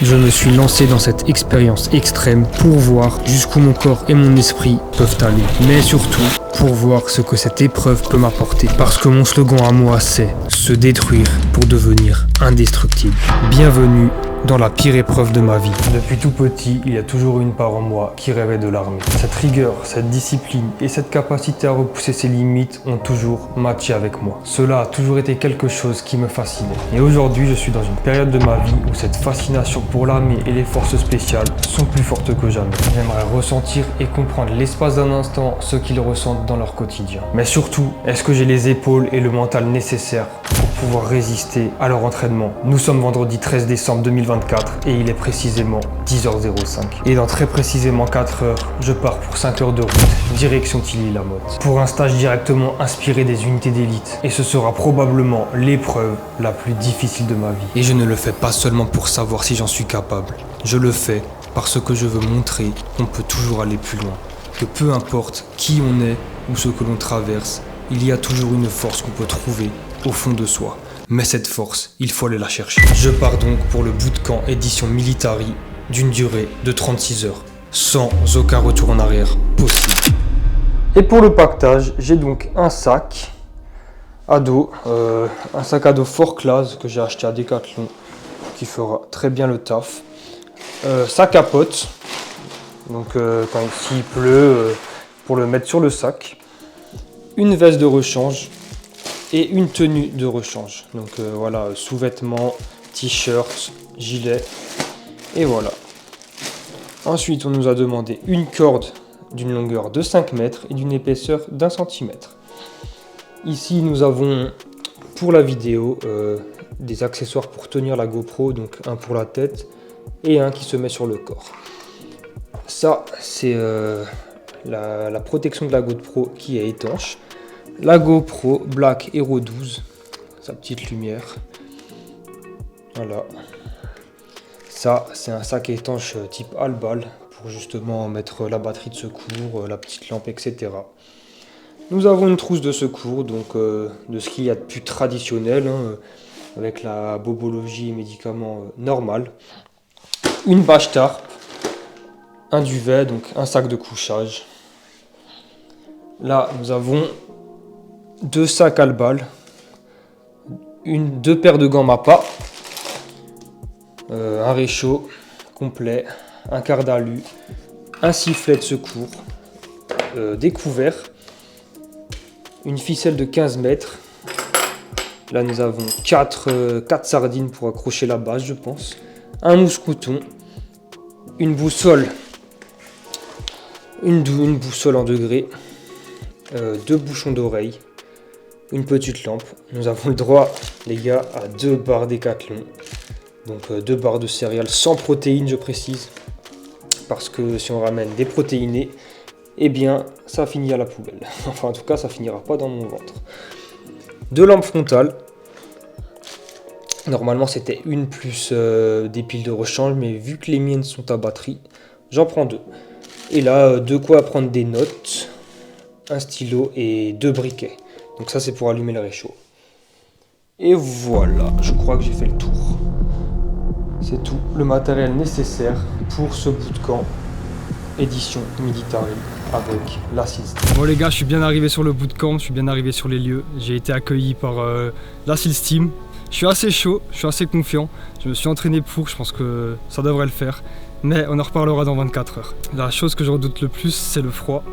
Je me suis lancé dans cette expérience extrême pour voir jusqu'où mon corps et mon esprit peuvent aller. Mais surtout, pour voir ce que cette épreuve peut m'apporter. Parce que mon slogan à moi, c'est se détruire pour devenir indestructible. Bienvenue dans la pire épreuve de ma vie. Depuis tout petit, il y a toujours eu une part en moi qui rêvait de l'armée. Cette rigueur, cette discipline et cette capacité à repousser ses limites ont toujours matché avec moi. Cela a toujours été quelque chose qui me fascinait. Et aujourd'hui, je suis dans une période de ma vie où cette fascination pour l'armée et les forces spéciales sont plus fortes que jamais. J'aimerais ressentir et comprendre l'espace d'un instant ce qu'ils ressentent dans leur quotidien. Mais surtout, est-ce que j'ai les épaules et le mental nécessaires pour pouvoir résister à leur entraînement? Nous sommes vendredi 13 décembre 2024 et il est précisément 10h05. Et dans très précisément 4 heures, je pars pour 5 heures de route, direction Tilly-la-Motte, pour un stage directement inspiré des unités d'élite. Et ce sera probablement l'épreuve la plus difficile de ma vie. Et je ne le fais pas seulement pour savoir si j'en suis capable. Je le fais parce que je veux montrer qu'on peut toujours aller plus loin. Que peu importe qui on est ou ce que l'on traverse, il y a toujours une force qu'on peut trouver au fond de soi. Mais cette force, il faut aller la chercher. Je pars donc pour le bootcamp édition Military d'une durée de 36 heures, sans aucun retour en arrière possible. Et pour le pactage, j'ai donc un sac à dos, un sac à dos fort classe que j'ai acheté à Decathlon, qui fera très bien le taf. Ça capote, donc quand il pleut, pour le mettre sur le sac. Une veste de rechange et une tenue de rechange. Donc voilà, sous-vêtements, t-shirt, gilet, et voilà. Ensuite, on nous a demandé une corde d'une longueur de 5 mètres et d'une épaisseur d'1 centimètre. Ici, nous avons pour la vidéo des accessoires pour tenir la GoPro, donc un pour la tête et un qui se met sur le corps. Ça, c'est la protection de la GoPro qui est étanche. La GoPro Black Hero 12, sa petite lumière. Voilà. Ça, c'est un sac étanche type Albal pour justement mettre la batterie de secours, la petite lampe, etc. Nous avons une trousse de secours, donc de ce qu'il y a de plus traditionnel, avec la bobologie et médicaments normal. Une bâche tarp, un duvet, donc un sac de couchage. Là, nous avons 2 sacs Albal, 2 paires de gants Mappa, un réchaud complet, un quart d'alu, un sifflet de secours, des couverts, une ficelle de 15 mètres. Là, nous avons 4 sardines pour accrocher la base, je pense, un mousse-couton, une boussole, une boussole en degrés, 2 bouchons d'oreille, une petite lampe. Nous avons le droit, les gars, à 2 barres Décathlon. Donc 2 barres de céréales sans protéines, je précise. Parce que si on ramène des protéinés, eh bien, ça finit à la poubelle. Enfin, en tout cas, ça finira pas dans mon ventre. 2 lampes frontales. Normalement, c'était une plus des piles de rechange, mais vu que les miennes sont à batterie, j'en prends 2. Et là, de quoi prendre des notes, un stylo et 2 briquets. Donc ça, c'est pour allumer le réchaud. Et voilà, je crois que j'ai fait le tour. C'est tout le matériel nécessaire pour ce bootcamp édition Military avec la SEALS Team. Bon les gars, je suis bien arrivé sur le bootcamp, je suis bien arrivé sur les lieux. J'ai été accueilli par la SEALS Team. Je suis assez chaud, je suis assez confiant. Je me suis entraîné pour, je pense que ça devrait le faire. Mais on en reparlera dans 24 heures. La chose que je redoute le plus, c'est le froid,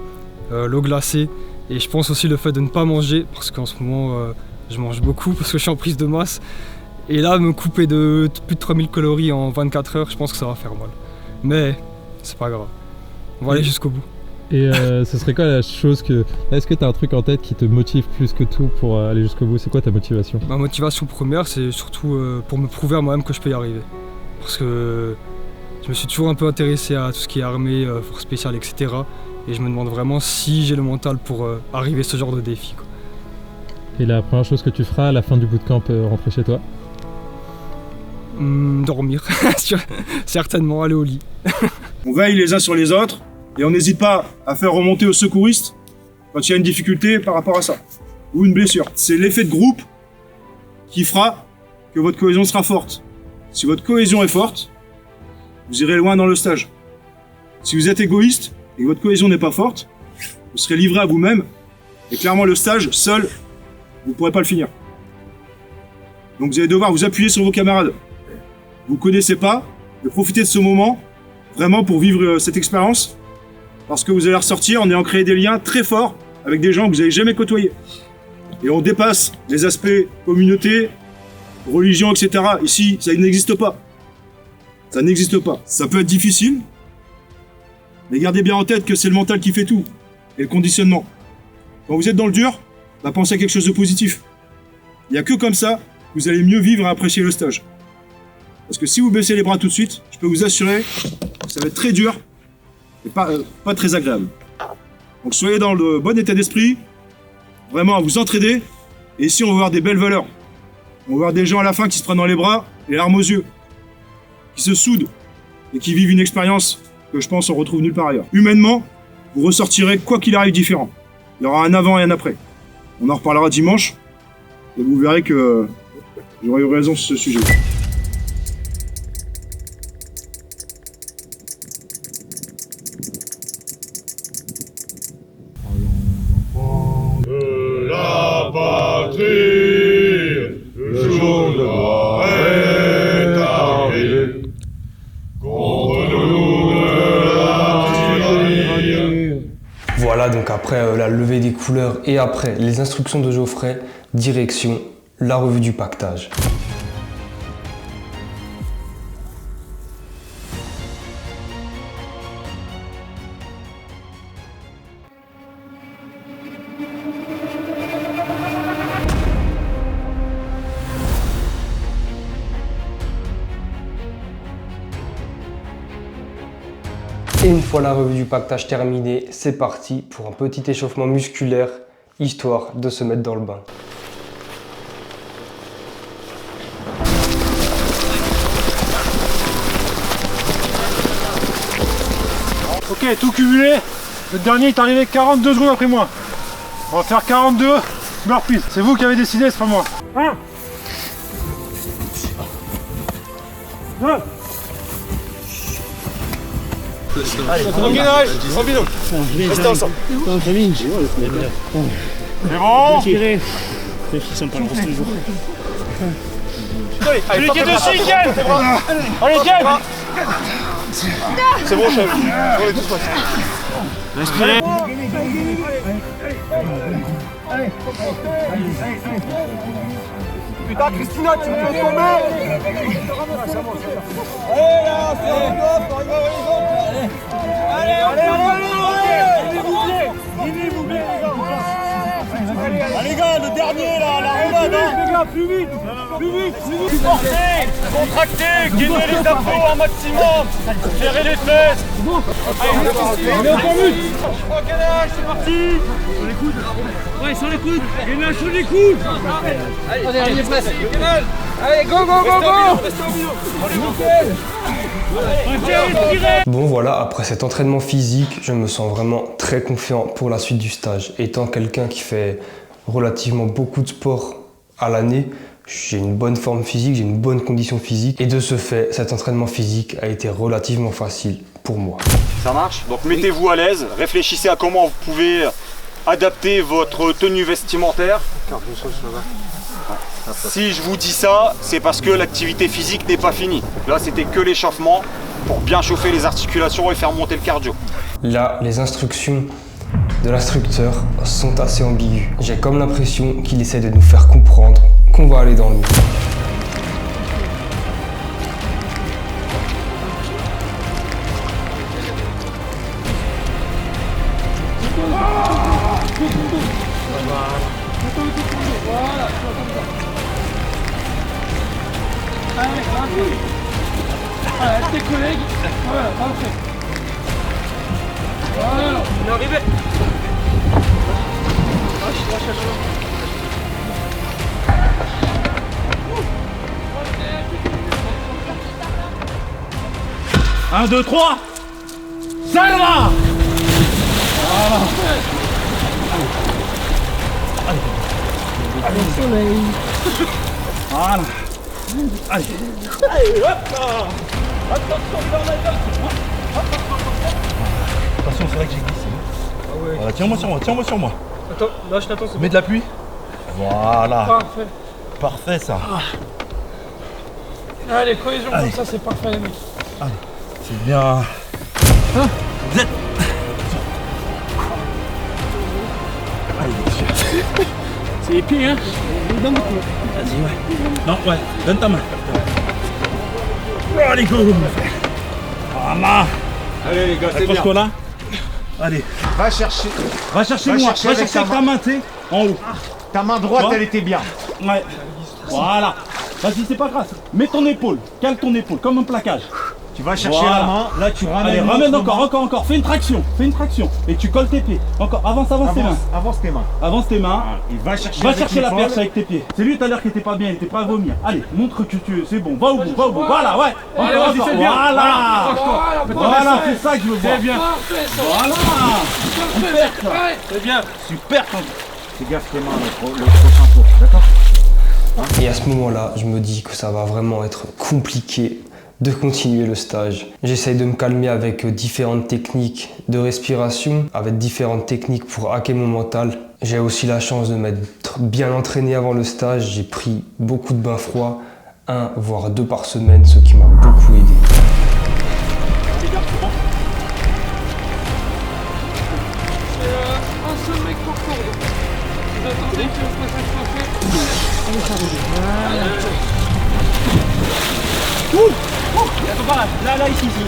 l'eau glacée. Et je pense aussi le fait de ne pas manger, parce qu'en ce moment, je mange beaucoup, parce que je suis en prise de masse. Et là, me couper de plus de 3000 calories en 24 heures, je pense que ça va faire mal. Mais c'est pas grave. On va aller jusqu'au bout. Et ce serait quoi la chose que... Est-ce que tu as un truc en tête qui te motive plus que tout pour aller jusqu'au bout? C'est quoi ta motivation? Ma motivation première, c'est surtout pour me prouver à moi-même que je peux y arriver. Parce que je me suis toujours un peu intéressé à tout ce qui est armée, force spéciale, etc. Et je me demande vraiment si j'ai le mental pour arriver à ce genre de défi, quoi. Et la première chose que tu feras à la fin du bootcamp, rentrer chez toi? Dormir, certainement, aller au lit. On veille les uns sur les autres et on n'hésite pas à faire remonter aux secouristes quand il y a une difficulté par rapport à ça, ou une blessure. C'est l'effet de groupe qui fera que votre cohésion sera forte. Si votre cohésion est forte, vous irez loin dans le stage. Si vous êtes égoïste et que votre cohésion n'est pas forte, vous serez livré à vous-même, et clairement le stage, seul, vous ne pourrez pas le finir. Donc vous allez devoir vous appuyer sur vos camarades. Vous ne connaissez pas, mais profitez de ce moment, vraiment pour vivre cette expérience, parce que vous allez ressortir en ayant créé des liens très forts avec des gens que vous n'avez jamais côtoyés. Et on dépasse les aspects communauté, religion, etc. Ici, ça n'existe pas. Ça n'existe pas. Ça peut être difficile, mais gardez bien en tête que c'est le mental qui fait tout, et le conditionnement. Quand vous êtes dans le dur, pensez à quelque chose de positif. Il n'y a que comme ça que vous allez mieux vivre et apprécier le stage. Parce que si vous baissez les bras tout de suite, je peux vous assurer que ça va être très dur et pas très agréable. Donc soyez dans le bon état d'esprit, vraiment à vous entraider, et ici on va voir des belles valeurs. On va voir des gens à la fin qui se prennent dans les bras, les larmes aux yeux, qui se soudent et qui vivent une expérience que je pense on retrouve nulle part ailleurs. Humainement, vous ressortirez quoi qu'il arrive différent. Il y aura un avant et un après. On en reparlera dimanche, et vous verrez que j'aurais eu raison sur ce sujet. De la patrie, le jour de gloire est arrivé. Contre nous de la tyrannie. Voilà, donc après la levée des couleurs et après les instructions de Geoffrey, direction la revue du pactage. Et une fois la revue du pactage terminée, c'est parti pour un petit échauffement musculaire, histoire de se mettre dans le bain. Ok, tout cumulé, le dernier est arrivé 42 secondes après moi. On va faire 42 burpees. C'est vous qui avez décidé, c'est pas moi. 1 2 Allez, tranquille, tranquille. Restez ensemble. C'est bon. Celui qui est dessus, il gagne. Allez, gagne. C'est bon, chef. On est tous prêts. Respirez. Allez. Putain, Christina, tu me fais tomber. Allez, là, allez les gars, le dernier là, la remade les gars, plus vite. Portez, contractez, gainez les abdos un maximum, serrez les fesses. Allez, encore but. Ok, c'est parti. Sur les coudes. Ouais, sur les coudes. Et là, sur les coudes. Allez, on est presque. Allez, go. Bon voilà, après cet entraînement physique, je me sens vraiment très confiant pour la suite du stage. Étant quelqu'un qui fait relativement beaucoup de sport à l'année, j'ai une bonne forme physique, j'ai une bonne condition physique. Et de ce fait, cet entraînement physique a été relativement facile pour moi. Ça marche? Donc mettez-vous à l'aise, réfléchissez à comment vous pouvez adapter votre tenue vestimentaire. Si je vous dis ça, c'est parce que l'activité physique n'est pas finie. Là, c'était que l'échauffement pour bien chauffer les articulations et faire monter le cardio. Là, les instructions de l'instructeur sont assez ambiguës. J'ai comme l'impression qu'il essaie de nous faire comprendre qu'on va aller dans le mur. Allez, tes collègues. Voilà, parfait. Voilà, on est arrivé. Lâche. 1, 2, 3. Ça va. Voilà. Allez, le soleil. Voilà. Allez, hop là. Attention, c'est vrai que j'ai glissé. Ah ouais. Voilà, tiens-moi sur moi. Attends, lâche la tension. Mets de la pluie. Voilà. Parfait. Parfait ça. Allez, cohésion comme ça, c'est parfait les mecs. C'est bien. Vous êtes. C'est épais, hein. Vas-y, ouais. Non, ouais, donne ta main. Allez, go. Voilà. Allez les gars, c'est bien. Accroche-toi là. Allez. Va chercher. Va chercher Va moi. chercher Va avec chercher avec ta ta main, tu sais, en haut. Ta main droite, Tu vois elle était bien. Ouais. Voilà. Vas-y, c'est pas grave. Mets ton épaule. Cale ton épaule, comme un plaquage. Tu vas chercher Voilà. la main. Là, tu ramènes. Allez, ramène encore. Fais une traction. Et tu colles tes pieds. Encore. Avance tes mains. Avance tes mains. Avance tes mains. Et va chercher. Va avec chercher la l'épaule. perche avec tes pieds. C'est lui tout à l'heure qui était pas bien, il était pas à vomir. Allez, montre que c'est bon. Va au bout. Voilà, ouais. Allez, vas-y, c'est bien. Voilà, c'est ça que je veux voir. C'est bien. Voilà. Super ça. C'est bien. Super. Fais gaffe tes mains le prochain tour. D'accord. Et à ce moment-là, je me dis que ça va vraiment être compliqué de continuer le stage. J'essaye de me calmer avec différentes techniques de respiration, avec différentes techniques pour hacker mon mental. J'ai aussi la chance de m'être bien entraîné avant le stage. J'ai pris beaucoup de bains froids, 1 voire 2 par semaine, ce qui m'a beaucoup aidé. Un seul mec pour cours. Vous attendez que le passage soit fait. Là, ici. Tu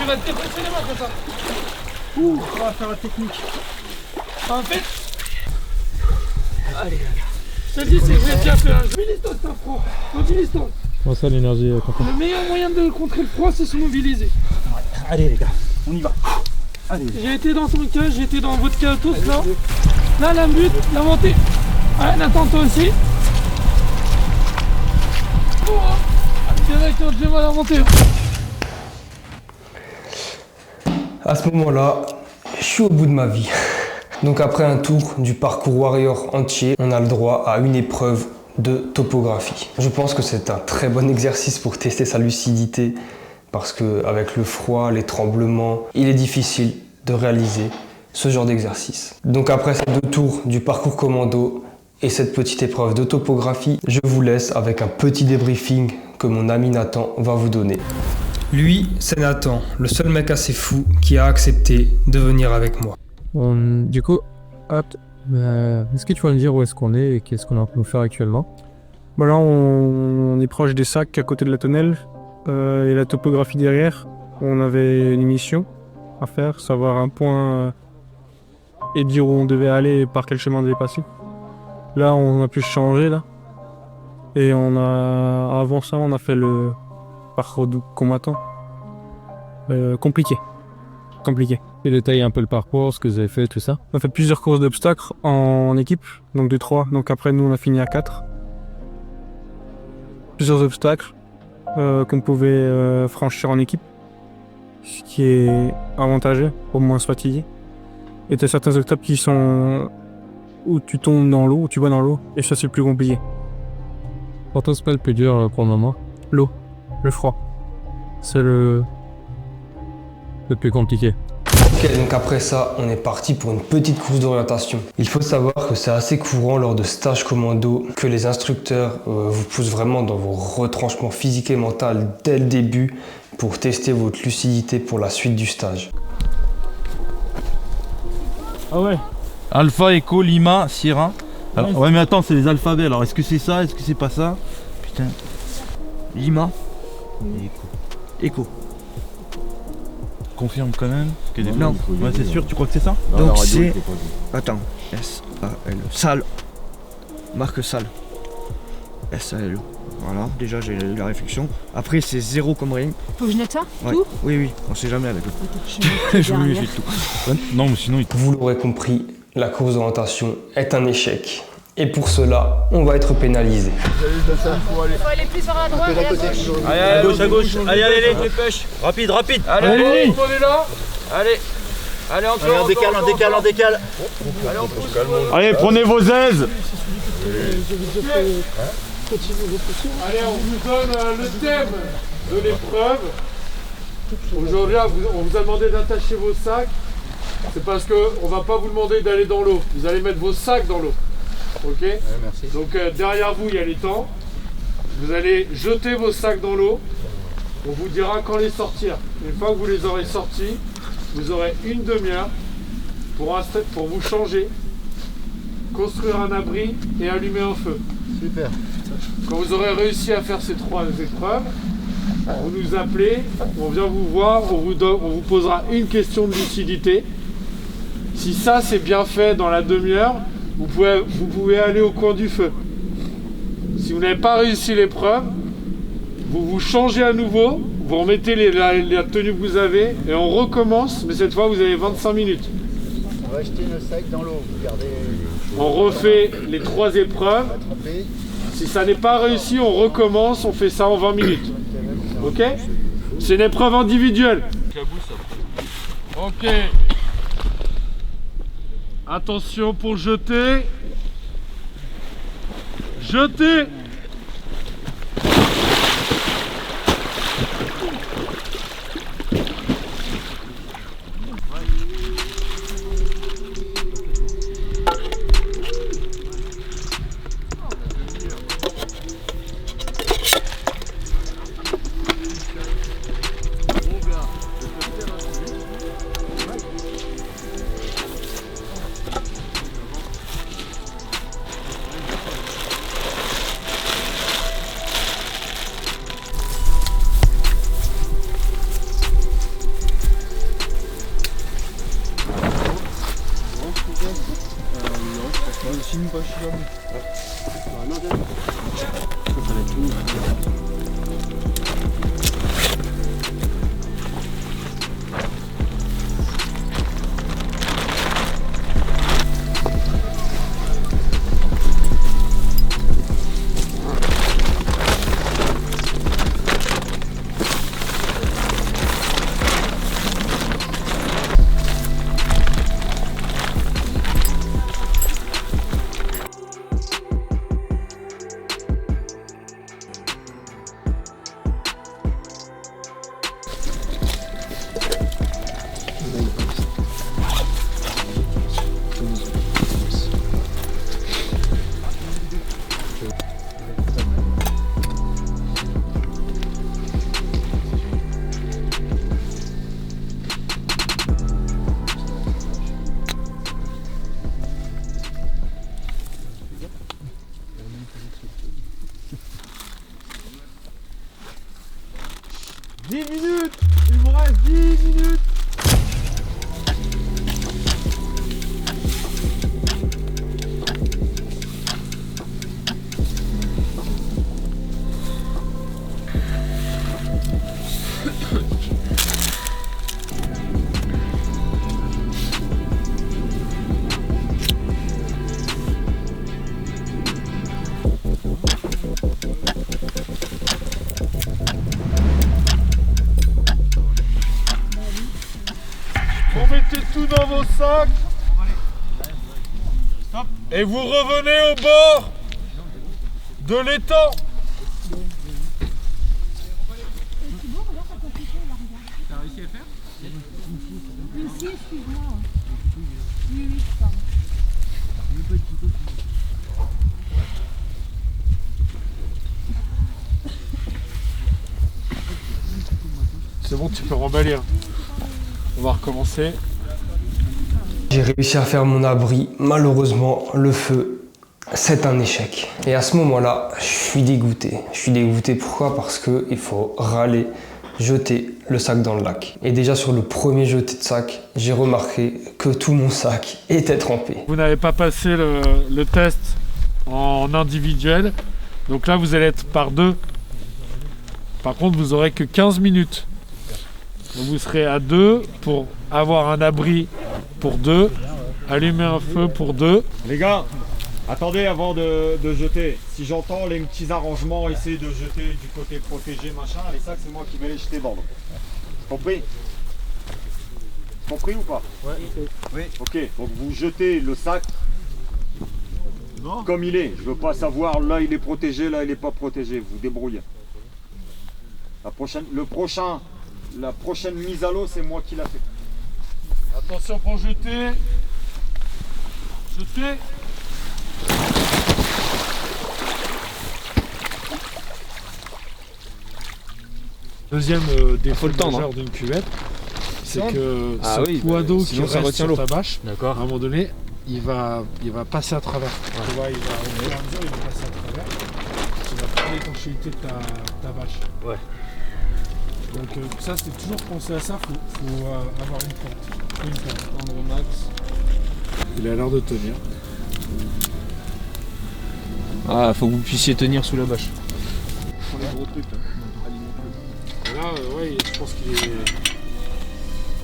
vas te dépresser les mains comme ça. On va faire la technique. En fait. Allez. Je te dis, c'est que j'ai déjà fait un mobilise-toi, c'est un froid. Mobilise-toi. Comment ça l'énergie quand Le meilleur moyen de contrer le froid, c'est se mobiliser. Allez les gars, on y va. Allez. J'ai été dans ton cas, j'ai été dans votre cas tous là. Là, la butte, la montée. Ouais, Nathan, toi aussi. Oh, il y en a qui ont déjà mal à monter. À ce moment-là, je suis au bout de ma vie. Donc après un tour du parcours Warrior entier, on a le droit à une épreuve de topographie. Je pense que c'est un très bon exercice pour tester sa lucidité parce qu'avec le froid, les tremblements, il est difficile de réaliser ce genre d'exercice. Donc après ces 2 tours du parcours commando et cette petite épreuve de topographie, je vous laisse avec un petit débriefing que mon ami Nathan va vous donner. Lui, c'est Nathan, le seul mec assez fou qui a accepté de venir avec moi. Du coup, est-ce que tu vas me dire où est-ce qu'on est et qu'est-ce qu'on est en train de faire actuellement? Bah là, on est proche des sacs à côté de la tonnelle et la topographie derrière. On avait une mission à faire, savoir un point et dire où on devait aller et par quel chemin on devait passer. Là, on a pu changer là. Et avant ça, on a fait le parcours de combattant. Compliqué. Et détailler un peu le parcours, ce que vous avez fait, tout ça. On a fait plusieurs courses d'obstacles en équipe, donc de 3. Donc après, nous, on a fini à 4. Plusieurs obstacles qu'on pouvait franchir en équipe, ce qui est avantageux pour moins se fatiguer. Et t'as certains obstacles qui sont où tu tombes dans l'eau, où tu vas dans l'eau, et ça c'est le plus compliqué. Pour toi, c'est pas le plus dur pour le moment? L'eau, le froid. C'est le plus compliqué. Ok, donc après ça, on est parti pour une petite course d'orientation. Il faut savoir que c'est assez courant lors de stages commando que les instructeurs vous poussent vraiment dans vos retranchements physiques et mentaux dès le début pour tester votre lucidité pour la suite du stage. Ah ouais. Alpha, Echo, Lima, Sierra. Alors, ouais mais attends, c'est les alphabets, alors est-ce que c'est ça, est-ce que c'est pas ça? Putain. Lima. Et Echo. Confirme quand même. Non. Ouais, c'est sûr, tu crois que c'est ça? Donc c'est... Attends. S-A-L. Sal. Marque Sal. S-A-L. Voilà, déjà j'ai la réflexion. Après c'est 0 comme rien. Faut que je note ça? Ouais. Tout? Oui, on sait jamais avec eux. Je Oui, j'ai tout. Non, mais sinon il... Vous l'aurez compris, la course d'orientation est un échec. Et pour cela, on va être pénalisé. Faut aller plus vers la droite et à gauche. Allez, à gauche. Allez, les pêches. Rapide. Allez, on est là. Allez, encore. On décale. Allez, on pousse. Allez, prenez vos aises. Allez, on vous donne le thème de l'épreuve. Aujourd'hui, on vous a demandé d'attacher vos sacs. C'est parce qu'on va pas vous demander d'aller dans l'eau. Vous allez mettre vos sacs dans l'eau. Ok ? Merci. Donc derrière vous, il y a les temps. Vous allez jeter vos sacs dans l'eau. On vous dira quand les sortir. Une fois que vous les aurez sortis, vous aurez une demi-heure pour vous changer, construire un abri et allumer un feu. Super. Quand vous aurez réussi à faire ces 3 épreuves, vous nous appelez, on vient vous voir, on vous posera une question de lucidité. Si ça c'est bien fait dans la demi-heure, vous pouvez aller au coin du feu. Si vous n'avez pas réussi l'épreuve, vous vous changez à nouveau, vous remettez la tenue que vous avez et on recommence, mais cette fois vous avez 25 minutes. On va jeter nos sacs dans l'eau, vous gardez. On refait les 3 épreuves. On va tremper. Si ça n'est pas réussi, on recommence, on fait ça en 20 minutes. Ok ? C'est une épreuve individuelle. Ok. Attention pour jeter. Jeter. Il vous reste 10 minutes. Vous mettez tout dans vos sacs et vous revenez au bord de l'étang. T'as réussi à le faire? Oui, excuse-moi. Oui, pardon. C'est bon, tu peux remballer. On va recommencer. J'ai réussi à faire mon abri. Malheureusement, le feu, c'est un échec. Et à ce moment-là, je suis dégoûté. Je suis dégoûté pourquoi? Parce qu'il faut râler, jeter le sac dans le lac. Et déjà sur le premier jeté de sac, j'ai remarqué que tout mon sac était trempé. Vous n'avez pas passé le test en individuel. Donc là, vous allez être par 2. Par contre, vous n'aurez que 15 minutes. Donc vous serez à 2 pour avoir un abri pour 2, allumer un feu pour 2. Les gars, Attendez avant de jeter. Si j'entends les petits arrangements, essayer de jeter du côté protégé, machin, les sacs, c'est moi qui vais les jeter bordre. Compris? Compris ou pas? Ouais. Oui. Ok, donc vous jetez le sac comme il est. Je veux pas savoir là il est protégé, là il est pas protégé. Vous débrouillez. La prochaine mise à l'eau, c'est moi qui l'a fait. Attention pour jeter. Jeter. Deuxième défaut majeur d'une cuvette, c'est que ce poids d'eau qui reste sur ta bâche, à un moment donné, il va passer à travers. Tu vois, au fur et à mesure, il va passer à travers. Tu vas prendre l'étanchéité de ta bâche. Ouais. Donc ça, c'est toujours penser à ça, faut avoir une pente. Prendre au max. Il a l'air de tenir. Ah, faut que vous puissiez tenir sous la bâche. Pour les gros trucs, Là, ouais, je pense qu'il est...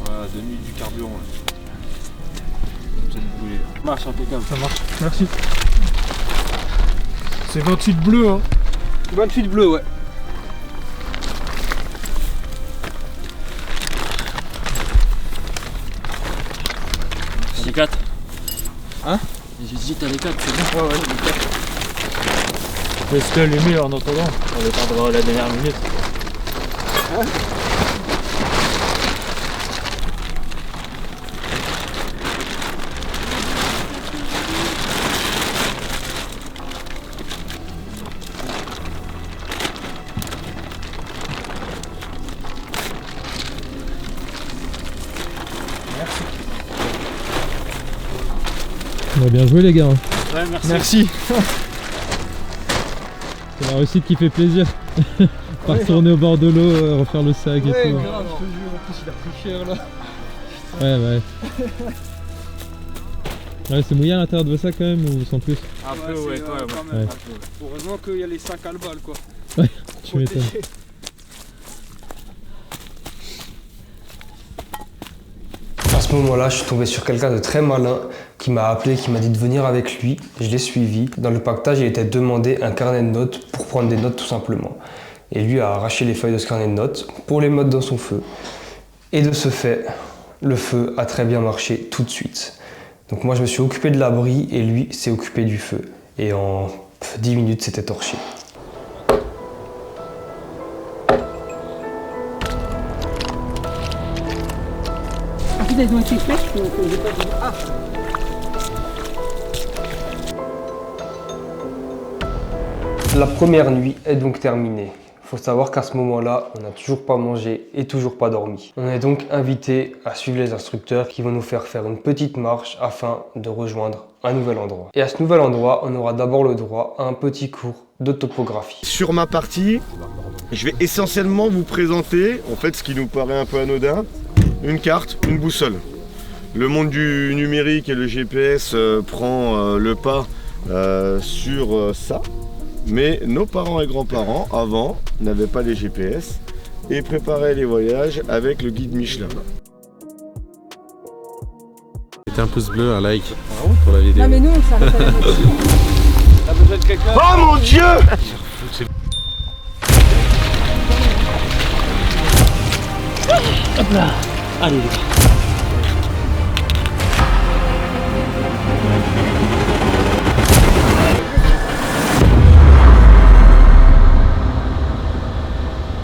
Voilà, de nuit du carburant. Ça marche impeccable. Ça marche. Merci. C'est 28 bleu, hein. 28 bleu, ouais. Les 4. Hein? J'hésite à les 4, c'est bon. Ouais, les 4. Laisse-le allumer en attendant. On va perdre la dernière minute. On a bien joué les gars. Ouais, merci. Merci. C'est la réussite qui fait plaisir. Pas retourner au bord de l'eau, refaire le sac et tout. Grave, je te jure, en plus il a pris cher là. Ouais. Ouais, c'est mouillé à l'intérieur de vos sacs quand même ou sans plus? Un peu, ouais, quand même. Ouais. Heureusement qu'il y a les 5 albales quoi. Ouais, tu m'étonnes. À ce moment-là, je suis tombé sur quelqu'un de très malin qui m'a appelé, qui m'a dit de venir avec lui. Je l'ai suivi. Dans le pactage, il était demandé un carnet de notes pour prendre des notes tout simplement. Et lui a arraché les feuilles de ce carnet de notes pour les mettre dans son feu. Et de ce fait, le feu a très bien marché tout de suite. Donc moi, je me suis occupé de l'abri et lui s'est occupé du feu. Et en 10 minutes, c'était torché. La première nuit est donc terminée. Il faut savoir qu'à ce moment-là, on n'a toujours pas mangé et toujours pas dormi. On est donc invité à suivre les instructeurs qui vont nous faire une petite marche afin de rejoindre un nouvel endroit. Et à ce nouvel endroit, on aura d'abord le droit à un petit cours de topographie. Sur ma partie, je vais essentiellement vous présenter, en fait, ce qui nous paraît un peu anodin, une carte, une boussole. Le monde du numérique et le GPS prend le pas sur ça. Mais nos parents et grands-parents, avant, n'avaient pas les GPS et préparaient les voyages avec le guide Michelin. Mettez un pouce bleu, un like pour la vidéo. Non mais nous on s'arrête à la voiture. T'as besoin de quelqu'un? Oh mon Dieu! Hop là. Allez les gars.